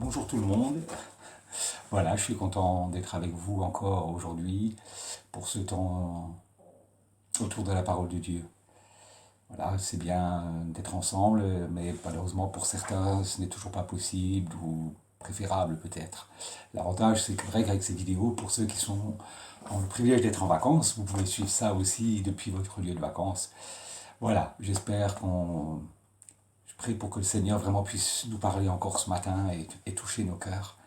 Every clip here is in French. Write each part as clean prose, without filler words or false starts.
bonjour tout le monde. Voilà, je suis content d'être avec vous encore aujourd'hui pour ce temps autour de la parole de Dieu. Voilà, c'est bien d'être ensemble, mais malheureusement pour certains, ce n'est toujours pas possible ou préférable peut-être. L'avantage, c'est que vrai qu'avec ces vidéos, pour ceux qui ont le privilège d'être en vacances, vous pouvez suivre ça aussi depuis votre lieu de vacances. Voilà, je prie pour que le Seigneur vraiment puisse nous parler encore ce matin et toucher nos cœurs.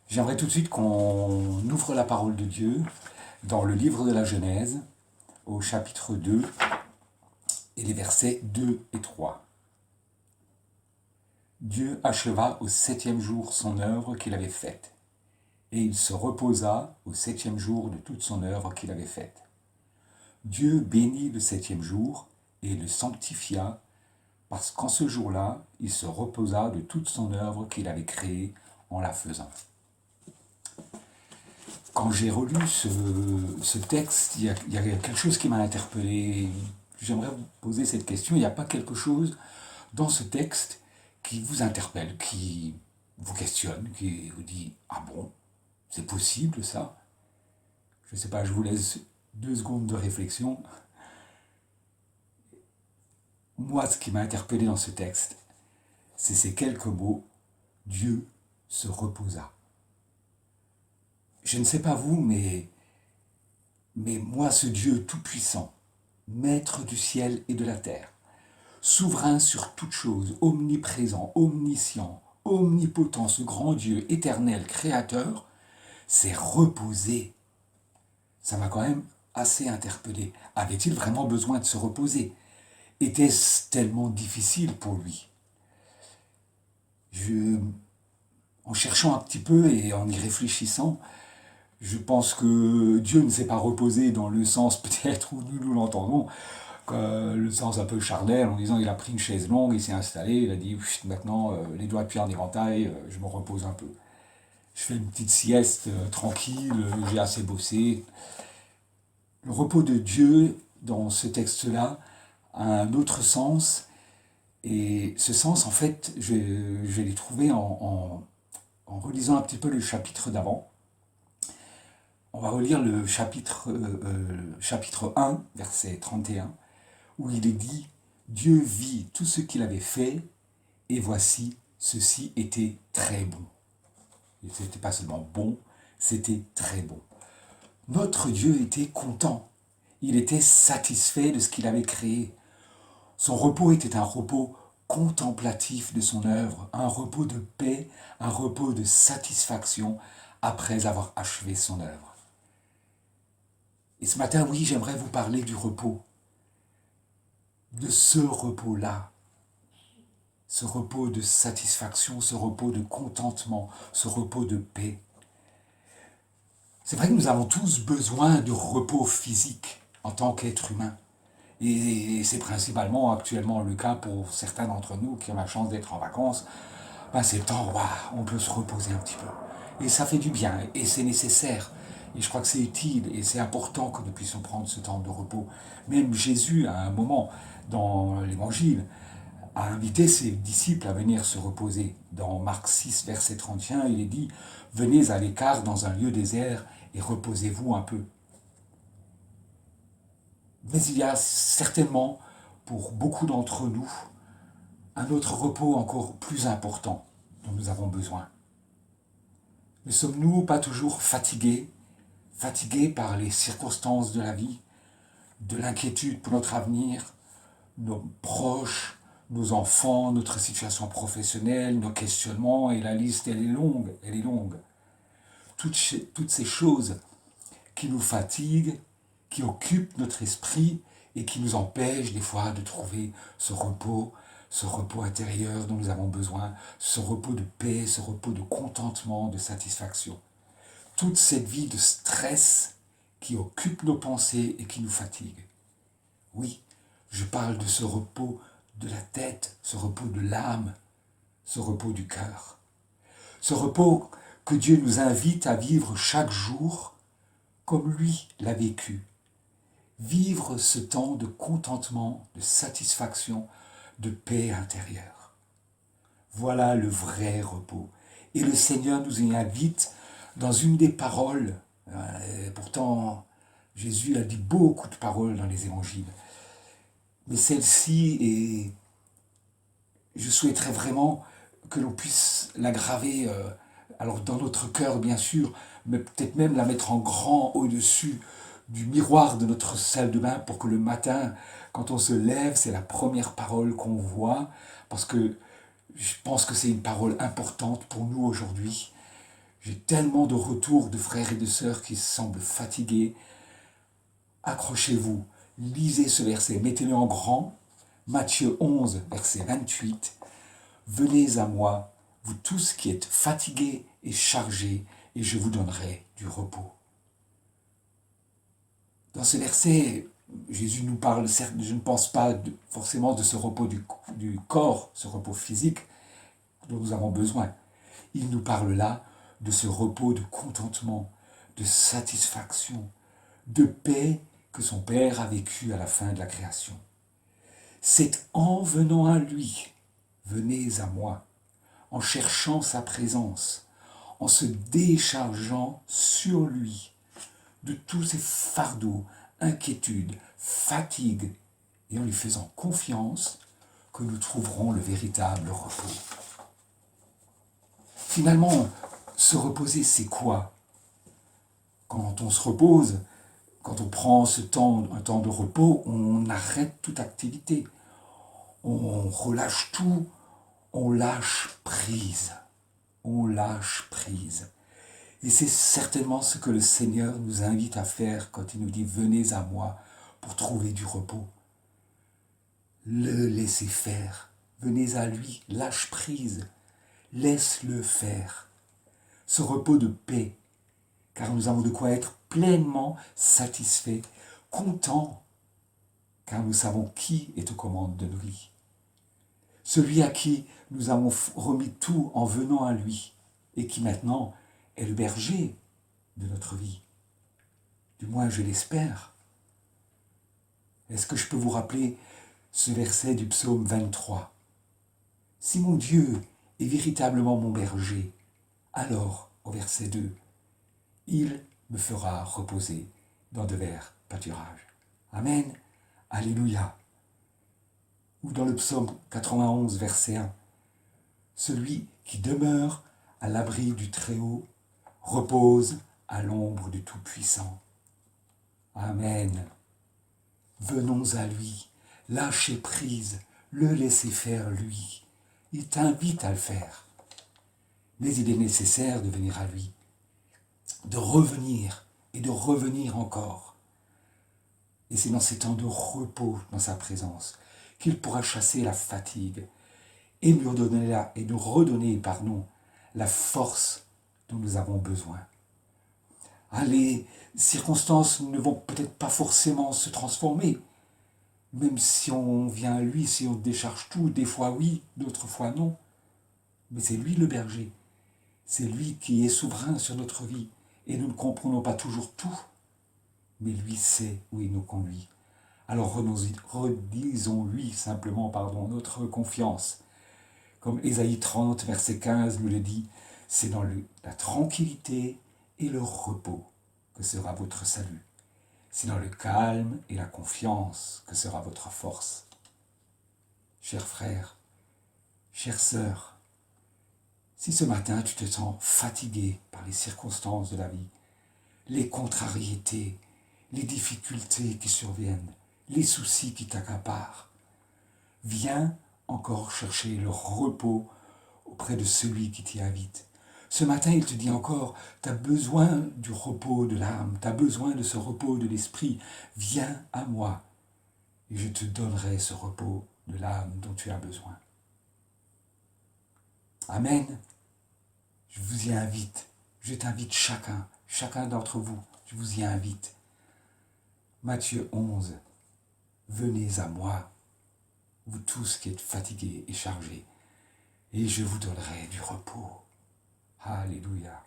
J'aimerais tout de suite qu'on ouvre la parole de Dieu dans le livre de la Genèse, au chapitre 2, et les versets 2 et 3. Dieu acheva au 7e jour son œuvre qu'il avait faite, et il se reposa au 7e jour de toute son œuvre qu'il avait faite. Dieu bénit le 7e jour et le sanctifia, parce qu'en ce jour-là, il se reposa de toute son œuvre qu'il avait créée en la faisant. Quand j'ai relu ce texte, il y a quelque chose qui m'a interpellé. J'aimerais vous poser cette question. Il n'y a pas quelque chose dans ce texte qui vous interpelle, qui vous questionne, qui vous dit « Ah bon, c'est possible ça ?» Je ne sais pas, je vous laisse 2 secondes de réflexion. Moi, ce qui m'a interpellé dans ce texte, c'est ces quelques mots « Dieu se reposa ». Je ne sais pas vous, mais moi, ce Dieu tout-puissant, maître du ciel et de la terre, souverain sur toutes choses, omniprésent, omniscient, omnipotent, ce grand Dieu éternel, créateur, s'est reposé. Ça m'a quand même assez interpellé. Avait-il vraiment besoin de se reposer? Était-ce tellement difficile pour lui? En cherchant un petit peu et en y réfléchissant, je pense que Dieu ne s'est pas reposé dans le sens peut-être où nous l'entendons, le sens un peu charnel, en disant il a pris une chaise longue, il s'est installé, il a dit maintenant les doigts de pied en éventail, je me repose un peu. Je fais une petite sieste tranquille, j'ai assez bossé. Le repos de Dieu dans ce texte-là a un autre sens, et ce sens en fait je l'ai trouvé en relisant un petit peu le chapitre d'avant. On va relire le chapitre 1, verset 31, où il est dit « Dieu vit tout ce qu'il avait fait, et voici, ceci était très bon. » Ce n'était pas seulement bon, c'était très bon. Notre Dieu était content. Il était satisfait de ce qu'il avait créé. Son repos était un repos contemplatif de son œuvre, un repos de paix, un repos de satisfaction après avoir achevé son œuvre. Et ce matin, oui, j'aimerais vous parler du repos, de ce repos-là, ce repos de satisfaction, ce repos de contentement, ce repos de paix. C'est vrai que nous avons tous besoin de repos physique en tant qu'être humain. Et c'est principalement actuellement le cas pour certains d'entre nous qui ont la chance d'être en vacances. C'est le temps où on peut se reposer un petit peu. Et ça fait du bien, et c'est nécessaire. Et je crois que c'est utile, et c'est important que nous puissions prendre ce temps de repos. Même Jésus, à un moment, dans l'Évangile, a invité ses disciples à venir se reposer. Dans Marc 6, verset 31, il est dit « Venez à l'écart dans un lieu désert et reposez-vous un peu. » Mais il y a certainement, pour beaucoup d'entre nous, un autre repos encore plus important dont nous avons besoin. Ne sommes-nous pas toujours fatigués par les circonstances de la vie, de l'inquiétude pour notre avenir, nos proches, nos enfants, notre situation professionnelle, nos questionnements, et la liste, elle est longue. Toutes ces choses qui nous fatiguent, qui occupent notre esprit et qui nous empêchent des fois de trouver ce repos intérieur dont nous avons besoin, ce repos de paix, ce repos de contentement, de satisfaction. Toute cette vie de stress qui occupe nos pensées et qui nous fatigue. Oui, je parle de ce repos de la tête, ce repos de l'âme, ce repos du cœur. Ce repos que Dieu nous invite à vivre chaque jour comme lui l'a vécu. Vivre ce temps de contentement, de satisfaction, de paix intérieure. Voilà le vrai repos. Et le Seigneur nous y invite dans une des paroles. Pourtant, Jésus a dit beaucoup de paroles dans les évangiles. Mais celle-ci, et je souhaiterais vraiment que l'on puisse la graver alors dans notre cœur, bien sûr, mais peut-être même la mettre en grand au-dessus du miroir de notre salle de bain pour que le matin, quand on se lève, c'est la première parole qu'on voit, parce que je pense que c'est une parole importante pour nous aujourd'hui. J'ai tellement de retours de frères et de sœurs qui semblent fatigués. Accrochez-vous, lisez ce verset, mettez-le en grand. Matthieu 11, verset 28. Venez à moi, vous tous qui êtes fatigués et chargés, et je vous donnerai du repos. Dans ce verset, Jésus nous parle, certes, je ne pense pas forcément de ce repos du corps, ce repos physique dont nous avons besoin. Il nous parle là de ce repos de contentement, de satisfaction, de paix que son Père a vécu à la fin de la création. C'est en venant à lui, venez à moi, en cherchant sa présence, en se déchargeant sur lui de tous ses fardeaux, inquiétudes, fatigues, et en lui faisant confiance que nous trouverons le véritable repos. Finalement, se reposer, c'est quoi? Quand on se repose, quand on prend un temps de repos, on arrête toute activité. On relâche tout, on lâche prise. On lâche prise. Et c'est certainement ce que le Seigneur nous invite à faire quand il nous dit « Venez à moi pour trouver du repos ». Le laisser faire. Venez à lui, lâche prise. Laisse-le faire. Ce repos de paix, car nous avons de quoi être pleinement satisfaits, contents, car nous savons qui est aux commandes de nos vies. Celui à qui nous avons remis tout en venant à lui, et qui maintenant est le berger de notre vie. Du moins, je l'espère. Est-ce que je peux vous rappeler ce verset du psaume 23 ? « Si mon Dieu est véritablement mon berger, alors, au verset 2, il me fera reposer dans de verts pâturages. » Amen. Alléluia. Ou dans le psaume 91, verset 1, « Celui qui demeure à l'abri du Très-Haut repose à l'ombre du Tout-Puissant. » Amen. Venons à lui, lâchez prise, le laissez faire lui. Il t'invite à le faire. Mais il est nécessaire de venir à lui, de revenir et de revenir encore. Et c'est dans ces temps de repos, dans sa présence, qu'il pourra chasser la fatigue et nous redonner la force dont nous avons besoin. Les circonstances ne vont peut-être pas forcément se transformer, même si on vient à lui, si on décharge tout, des fois oui, d'autres fois non. Mais c'est lui le berger, c'est lui qui est souverain sur notre vie, et nous ne comprenons pas toujours tout, mais lui sait où il nous conduit. Alors redisons-lui simplement notre confiance. Comme Ésaïe 30, verset 15 nous le dit, c'est dans la tranquillité et le repos que sera votre salut. C'est dans le calme et la confiance que sera votre force. Chers frères, chères sœurs, si ce matin tu te sens fatigué par les circonstances de la vie, les contrariétés, les difficultés qui surviennent, les soucis qui t'accaparent, viens encore chercher le repos auprès de celui qui t'y invite. Ce matin, il te dit encore, tu as besoin du repos de l'âme, tu as besoin de ce repos de l'esprit. Viens à moi et je te donnerai ce repos de l'âme dont tu as besoin. Amen. Je vous y invite. Je t'invite chacun d'entre vous, je vous y invite. Matthieu 11, venez à moi, vous tous qui êtes fatigués et chargés, et je vous donnerai du repos. Alléluia.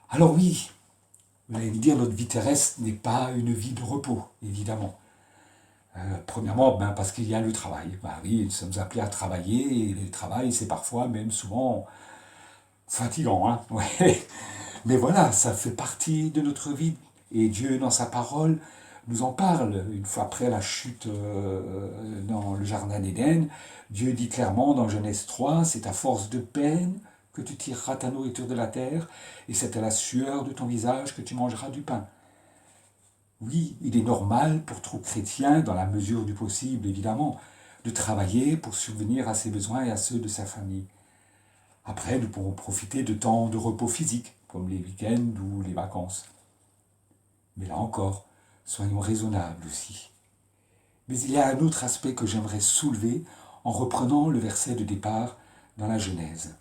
Alors oui, vous allez me dire, notre vie terrestre n'est pas une vie de repos, évidemment. Premièrement, parce qu'il y a le travail. Oui, nous sommes appelés à travailler, et le travail, c'est parfois, même souvent, Fatigant, hein? Ouais. Mais voilà, ça fait partie de notre vie. Et Dieu, dans sa parole, nous en parle. Une fois après la chute dans le jardin d'Éden, Dieu dit clairement dans Genèse 3, c'est à force de peine que tu tireras ta nourriture de la terre, et c'est à la sueur de ton visage que tu mangeras du pain. Oui, il est normal pour tout chrétien, dans la mesure du possible évidemment, de travailler pour subvenir à ses besoins et à ceux de sa famille. Après, nous pourrons profiter de temps de repos physique, comme les week-ends ou les vacances. Mais là encore, soyons raisonnables aussi. Mais il y a un autre aspect que j'aimerais soulever en reprenant le verset de départ dans la Genèse.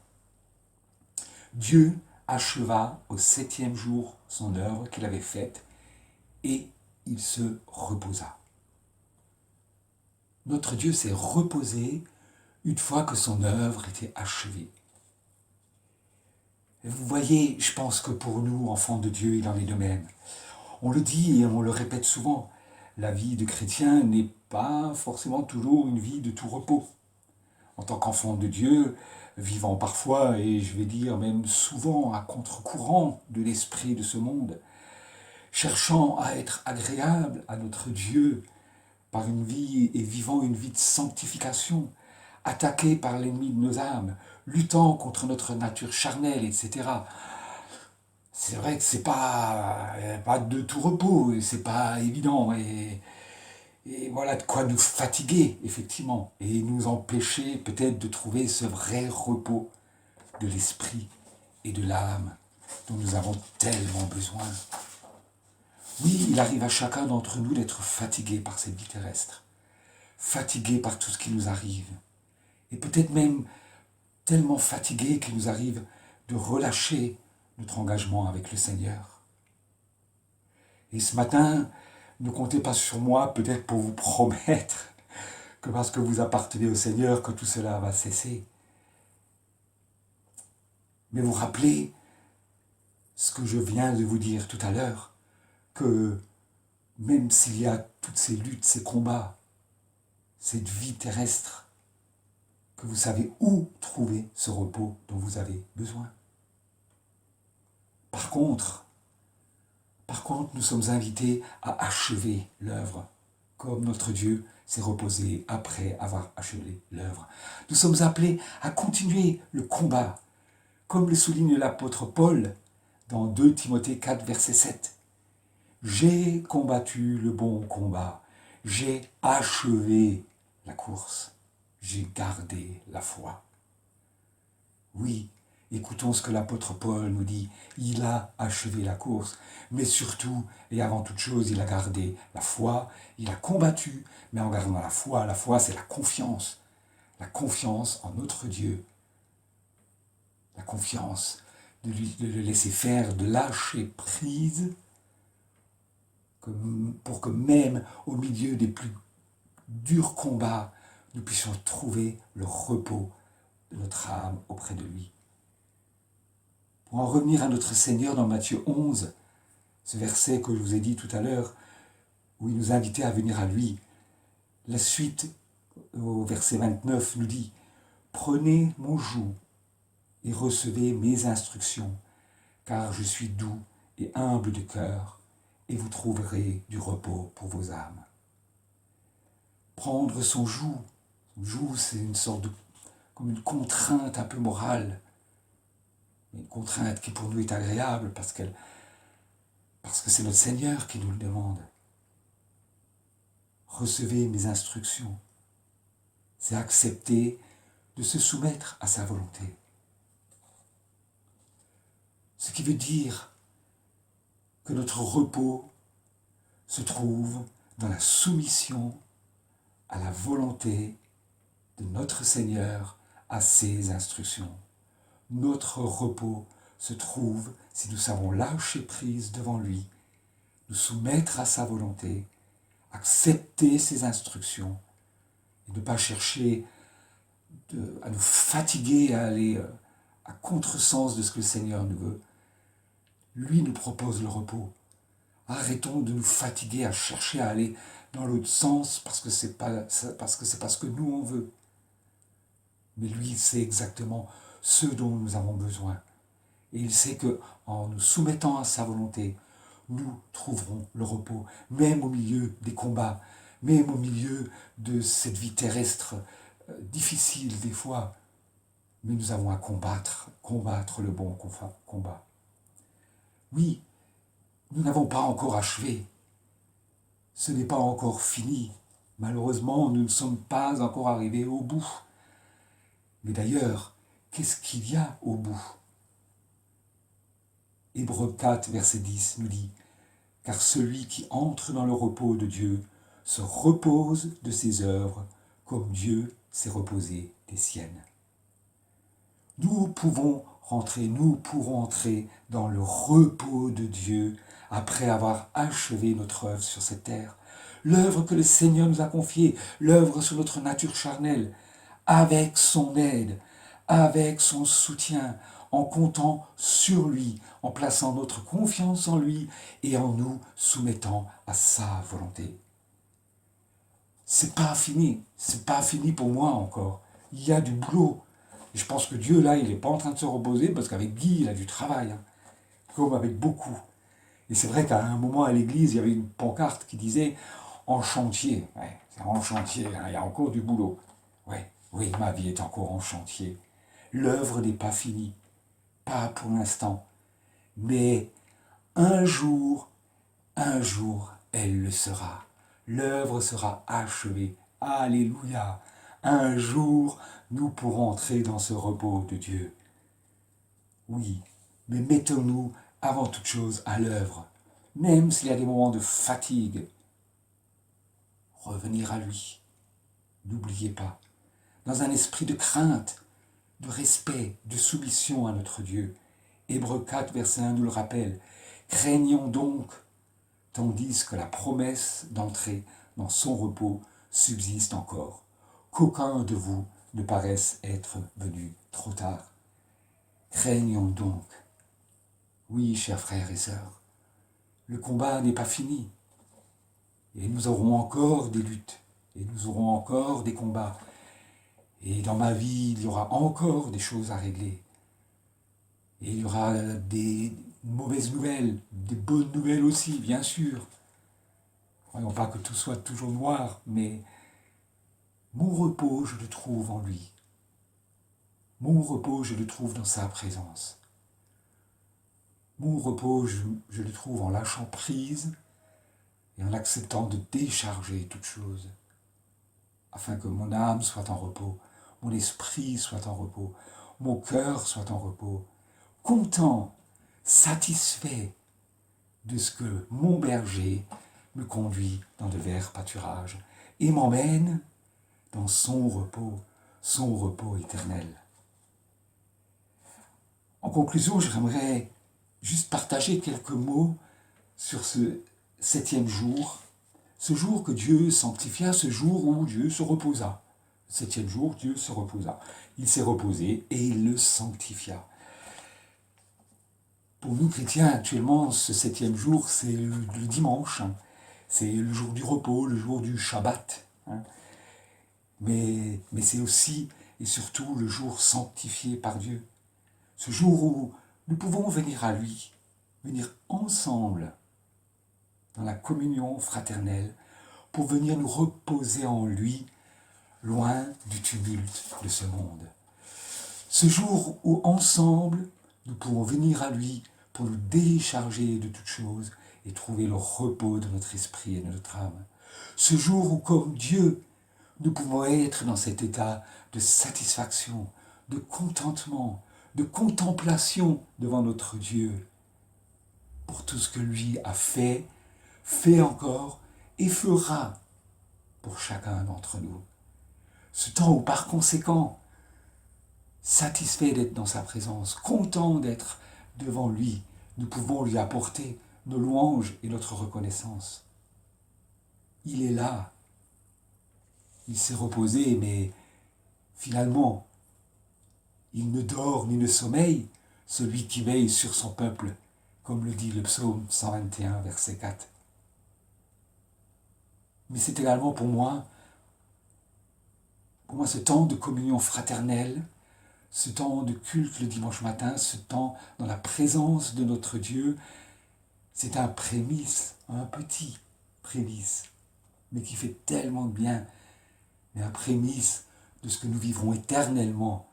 Dieu acheva au 7e jour son œuvre qu'il avait faite et il se reposa. Notre Dieu s'est reposé une fois que son œuvre était achevée. Vous voyez, je pense que pour nous, enfants de Dieu, il en est de même. On le dit et on le répète souvent, la vie de chrétien n'est pas forcément toujours une vie de tout repos. En tant qu'enfant de Dieu, vivant parfois, et je vais dire même souvent, à contre-courant de l'esprit de ce monde, cherchant à être agréable à notre Dieu par une vie et vivant une vie de sanctification, attaqué par l'ennemi de nos âmes, luttant contre notre nature charnelle, etc. C'est vrai que c'est pas de tout repos, et c'est pas évident, et voilà de quoi nous fatiguer, effectivement, et nous empêcher peut-être de trouver ce vrai repos de l'esprit et de l'âme dont nous avons tellement besoin. Oui, il arrive à chacun d'entre nous d'être fatigué par cette vie terrestre, fatigué par tout ce qui nous arrive, et peut-être même tellement fatigué qu'il nous arrive de relâcher notre engagement avec le Seigneur. Et ce matin, ne comptez pas sur moi peut-être pour vous promettre que parce que vous appartenez au Seigneur, que tout cela va cesser. Mais vous rappelez ce que je viens de vous dire tout à l'heure, que même s'il y a toutes ces luttes, ces combats, cette vie terrestre, que vous savez où trouver ce repos dont vous avez besoin. Par contre, nous sommes invités à achever l'œuvre, comme notre Dieu s'est reposé après avoir achevé l'œuvre. Nous sommes appelés à continuer le combat, comme le souligne l'apôtre Paul dans 2 Timothée 4, verset 7. J'ai combattu le bon combat, j'ai achevé la course, j'ai gardé la foi. Oui, écoutons ce que l'apôtre Paul nous dit. Il a achevé la course, mais surtout, et avant toute chose, il a gardé la foi, il a combattu, mais en gardant la foi c'est la confiance en notre Dieu, la confiance de le laisser faire, de lâcher prise, pour que même au milieu des plus durs combats, nous puissions trouver le repos de notre âme auprès de lui. Pour en revenir à notre Seigneur dans Matthieu 11, ce verset que je vous ai dit tout à l'heure, où il nous invitait à venir à lui, la suite au verset 29 nous dit « Prenez mon joug et recevez mes instructions, car je suis doux et humble de cœur, et vous trouverez du repos pour vos âmes. » Prendre son joug, c'est une sorte de, comme une contrainte un peu morale, une contrainte qui pour nous est agréable parce que c'est notre Seigneur qui nous le demande. Recevez mes instructions. C'est accepter de se soumettre à sa volonté. Ce qui veut dire que notre repos se trouve dans la soumission à la volonté de notre Seigneur, à ses instructions. Notre repos se trouve si nous savons lâcher prise devant lui, nous soumettre à sa volonté, accepter ses instructions et ne pas chercher à nous fatiguer, à aller à contresens de ce que le Seigneur nous veut. Lui nous propose le repos. Arrêtons de nous fatiguer à chercher à aller dans l'autre sens parce que c'est pas ce que nous on veut. Mais lui sait exactement ce dont nous avons besoin Et il sait que en nous soumettant à sa volonté, nous trouverons le repos, même au milieu des combats, même au milieu de cette vie terrestre difficile des fois. Mais nous avons à combattre le bon combat. Oui, nous n'avons pas encore achevé. Ce n'est pas encore fini. Malheureusement, nous ne sommes pas encore arrivés au bout. Mais d'ailleurs, qu'est-ce qu'il y a au bout? Hébreux 4, verset 10 nous dit « Car celui qui entre dans le repos de Dieu se repose de ses œuvres, comme Dieu s'est reposé des siennes. » Nous pourrons entrer dans le repos de Dieu après avoir achevé notre œuvre sur cette terre. L'œuvre que le Seigneur nous a confiée, l'œuvre sur notre nature charnelle, avec son aide, avec son soutien, en comptant sur lui, en plaçant notre confiance en lui et en nous soumettant à sa volonté. C'est pas fini pour moi encore. Il y a du boulot. Et je pense que Dieu, là, il n'est pas en train de se reposer parce qu'avec Guy, il a du travail, hein, comme avec beaucoup. Et c'est vrai qu'à un moment à l'église, il y avait une pancarte qui disait « En chantier ». Ouais, c'est en chantier, hein, il y a encore du boulot. Ouais, oui, ma vie est encore en chantier. L'œuvre n'est pas finie, pas pour l'instant. Mais un jour, elle le sera. L'œuvre sera achevée. Alléluia. Un jour, nous pourrons entrer dans ce repos de Dieu. Oui, mais mettons-nous avant toute chose à l'œuvre, même s'il y a des moments de fatigue. Revenir à lui. N'oubliez pas, dans un esprit de crainte, de respect, de soumission à notre Dieu. Hébreux 4, verset 1 nous le rappelle. Craignons donc, tandis que la promesse d'entrer dans son repos subsiste encore, qu'aucun de vous ne paraisse être venu trop tard. Craignons donc. Oui, chers frères et sœurs, le combat n'est pas fini. Et nous aurons encore des luttes, et nous aurons encore des combats. Et dans ma vie, il y aura encore des choses à régler. Et il y aura des mauvaises nouvelles, des bonnes nouvelles aussi, bien sûr. Croyons pas que tout soit toujours noir, mais mon repos, je le trouve en lui. Mon repos, je le trouve dans sa présence. Mon repos, je le trouve en lâchant prise et en acceptant de décharger toute chose, afin que mon âme soit en repos, mon esprit soit en repos, mon cœur soit en repos, content, satisfait de ce que mon berger me conduit dans de verts pâturages et m'emmène dans son repos éternel. En conclusion, j'aimerais juste partager quelques mots sur ce 7e jour, ce jour que Dieu sanctifia, ce jour où Dieu se reposa. Le 7e jour, Dieu se reposa. Il s'est reposé et il le sanctifia. Pour nous chrétiens, actuellement, ce 7e jour, c'est le dimanche. Hein. C'est le jour du repos, le jour du Shabbat. Hein. Mais c'est aussi et surtout le jour sanctifié par Dieu. Ce jour où nous pouvons venir à lui, venir ensemble dans la communion fraternelle, pour venir nous reposer en lui, loin du tumulte de ce monde. Ce jour où ensemble, nous pouvons venir à lui pour nous décharger de toutes choses et trouver le repos de notre esprit et de notre âme. Ce jour où, comme Dieu, nous pouvons être dans cet état de satisfaction, de contentement, de contemplation devant notre Dieu pour tout ce que lui a fait encore et fera pour chacun d'entre nous. Ce temps où, par conséquent, satisfait d'être dans sa présence, content d'être devant lui, nous pouvons lui apporter nos louanges et notre reconnaissance. Il est là. Il s'est reposé, mais finalement, il ne dort ni ne sommeille, celui qui veille sur son peuple, comme le dit le psaume 121, verset 4. Mais c'est également pour moi ce temps de communion fraternelle, ce temps de culte le dimanche matin, ce temps dans la présence de notre Dieu, c'est un prémisse, un petit prémisse, mais qui fait tellement de bien, mais un prémisse de ce que nous vivrons éternellement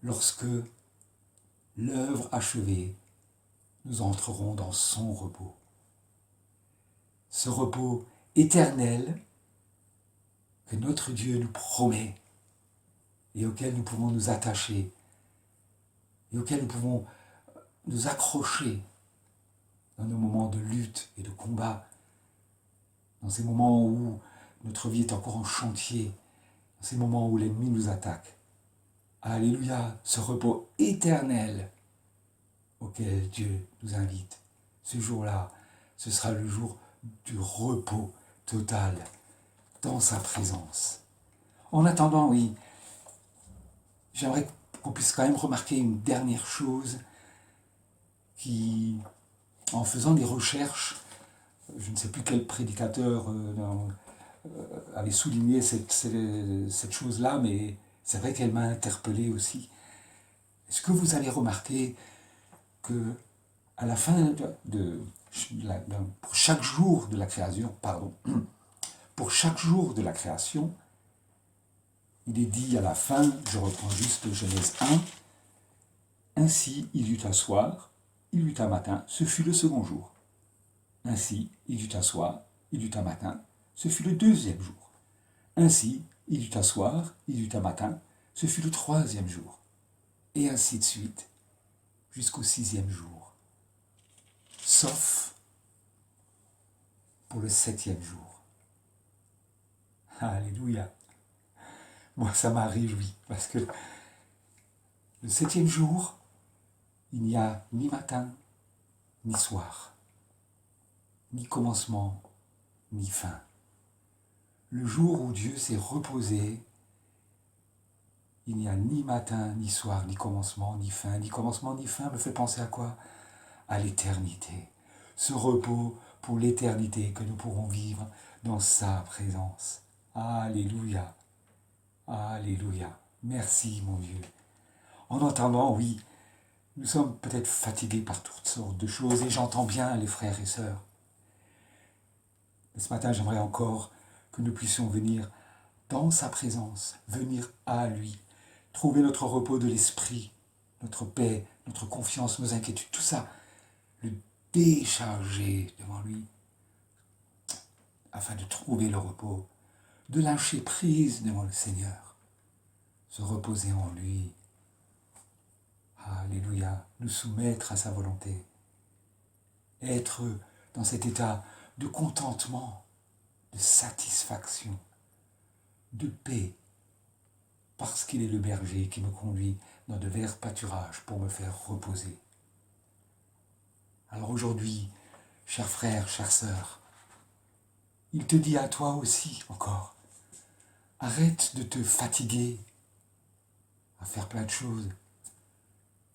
lorsque, l'œuvre achevée, nous entrerons dans son repos. Ce repos éternel que notre Dieu nous promet et auquel nous pouvons nous attacher et auquel nous pouvons nous accrocher dans nos moments de lutte et de combat, dans ces moments où notre vie est encore en chantier, dans ces moments où l'ennemi nous attaque. Alléluia, ce repos éternel auquel Dieu nous invite. Ce jour-là, ce sera le jour du repos total dans sa présence. En attendant, oui, j'aimerais qu'on puisse quand même remarquer une dernière chose qui, en faisant des recherches, je ne sais plus quel prédicateur avait souligné cette chose-là, mais c'est vrai qu'elle m'a interpellé aussi. Est-ce que vous avez remarqué que à la fin pour chaque jour de la création, pour chaque jour de la création, il est dit à la fin, je reprends juste Genèse 1, ainsi il y eut un soir, il y eut un matin, ce fut le second jour. Ainsi il y eut un soir, il y eut un matin, ce fut le deuxième jour. Ainsi il y eut un soir, il y eut un matin, ce fut le troisième jour. Et ainsi de suite, jusqu'au sixième jour. Sauf pour le septième jour. Alléluia. Moi, ça m'a réjoui, parce que le septième jour, il n'y a ni matin, ni soir, ni commencement, ni fin. Le jour où Dieu s'est reposé, il n'y a ni matin, ni soir, ni commencement, ni fin. Ni commencement, ni fin me fait penser à quoi? À l'éternité. Ce repos pour l'éternité que nous pourrons vivre dans sa présence. Alléluia. Alléluia. Merci, mon Dieu. En entendant, oui, nous sommes peut-être fatigués par toutes sortes de choses et j'entends bien les frères et sœurs. Mais ce matin, j'aimerais encore que nous puissions venir dans sa présence, venir à lui, trouver notre repos de l'esprit, notre paix, notre confiance, nos inquiétudes, tout ça, le décharger devant lui, afin de trouver le repos, de lâcher prise devant le Seigneur, se reposer en lui. Alléluia, nous soumettre à sa volonté, être dans cet état de contentement, de satisfaction, de paix, parce qu'il est le berger qui me conduit dans de verts pâturages pour me faire reposer. Alors aujourd'hui, chers frères, chères sœurs, il te dit à toi aussi encore, arrête de te fatiguer à faire plein de choses.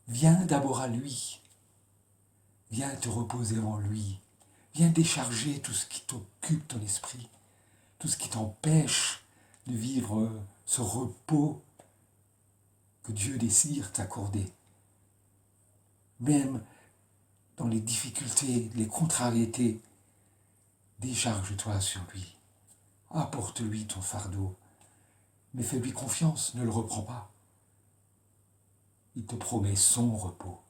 Viens d'abord à lui, viens te reposer en lui, viens décharger tout ce qui t'occupe ton esprit, tout ce qui t'empêche de vivre ce repos que Dieu désire t'accorder. Même dans les difficultés, les contrariétés, décharge-toi sur lui. Apporte-lui ton fardeau, mais fais-lui confiance, ne le reprends pas. Il te promet son repos.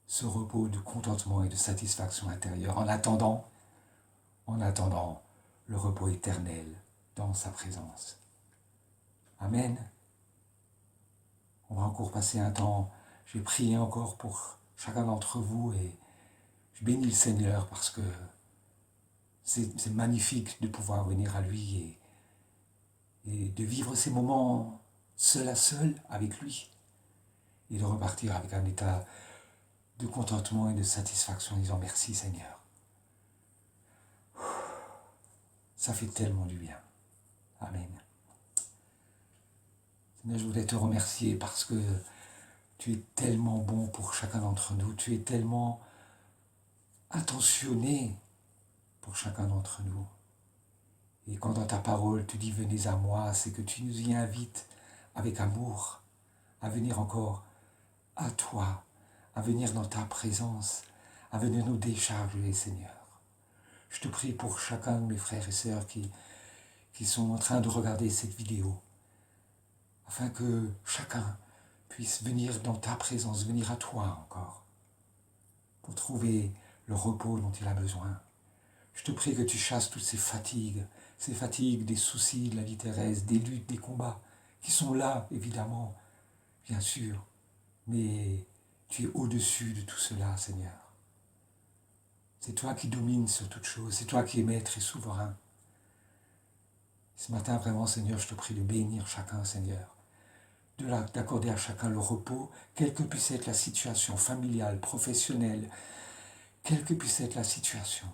Ce repos de contentement et de satisfaction intérieure en attendant le repos éternel dans sa présence. Amen. On va encore passer un temps, je vais prier encore pour chacun d'entre vous et je bénis le Seigneur parce que c'est magnifique de pouvoir venir à lui et de vivre ces moments seul à seul avec lui et de repartir avec un état de contentement et de satisfaction en disant merci Seigneur. Ça fait tellement du bien. Amen. Seigneur, je voulais te remercier parce que tu es tellement bon pour chacun d'entre nous. Tu es tellement attentionné pour chacun d'entre nous. Et quand dans ta parole tu dis venez à moi, c'est que tu nous y invites avec amour, à venir encore à toi, à venir dans ta présence, à venir nous décharger, Seigneur. Je te prie pour chacun de mes frères et sœurs qui sont en train de regarder cette vidéo, afin que chacun puisse venir dans ta présence, venir à toi encore, pour trouver le repos dont il a besoin. Je te prie que tu chasses toutes ces fatigues des soucis de la vie terrestre, des luttes, des combats, qui sont là, évidemment, bien sûr, mais tu es au-dessus de tout cela, Seigneur. C'est toi qui domines sur toute chose, c'est toi qui es maître et souverain. Ce matin, vraiment, Seigneur, je te prie de bénir chacun, Seigneur, d'accorder à chacun le repos, quelle que puisse être la situation familiale, professionnelle, quelle que puisse être la situation,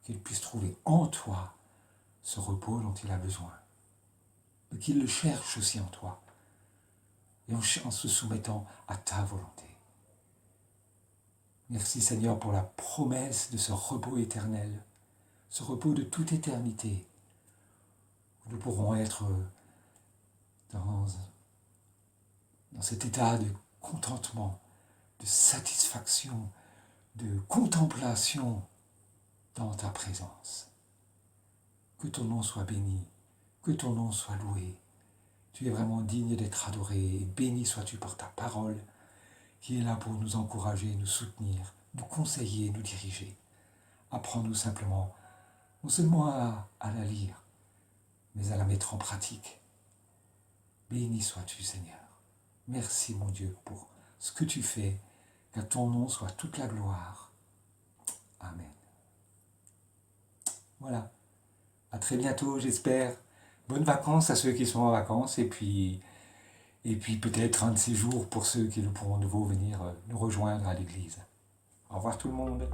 qu'il puisse trouver en toi ce repos dont il a besoin, mais qu'il le cherche aussi en toi, et en se soumettant à ta volonté. Merci Seigneur pour la promesse de ce repos éternel, ce repos de toute éternité, où nous pourrons être dans cet état de contentement, de satisfaction, de contemplation dans ta présence. Que ton nom soit béni, que ton nom soit loué. Tu es vraiment digne d'être adoré, et béni sois-tu par ta parole, qui est là pour nous encourager, nous soutenir, nous conseiller, nous diriger. Apprends-nous simplement, non seulement à la lire, mais à la mettre en pratique. Béni sois-tu, Seigneur. Merci, mon Dieu, pour ce que tu fais, qu'à ton nom soit toute la gloire. Amen. Voilà. À très bientôt, j'espère. Bonnes vacances à ceux qui sont en vacances, et puis peut-être un de ces jours pour ceux qui pourront de nouveau venir nous rejoindre à l'église. Au revoir tout le monde.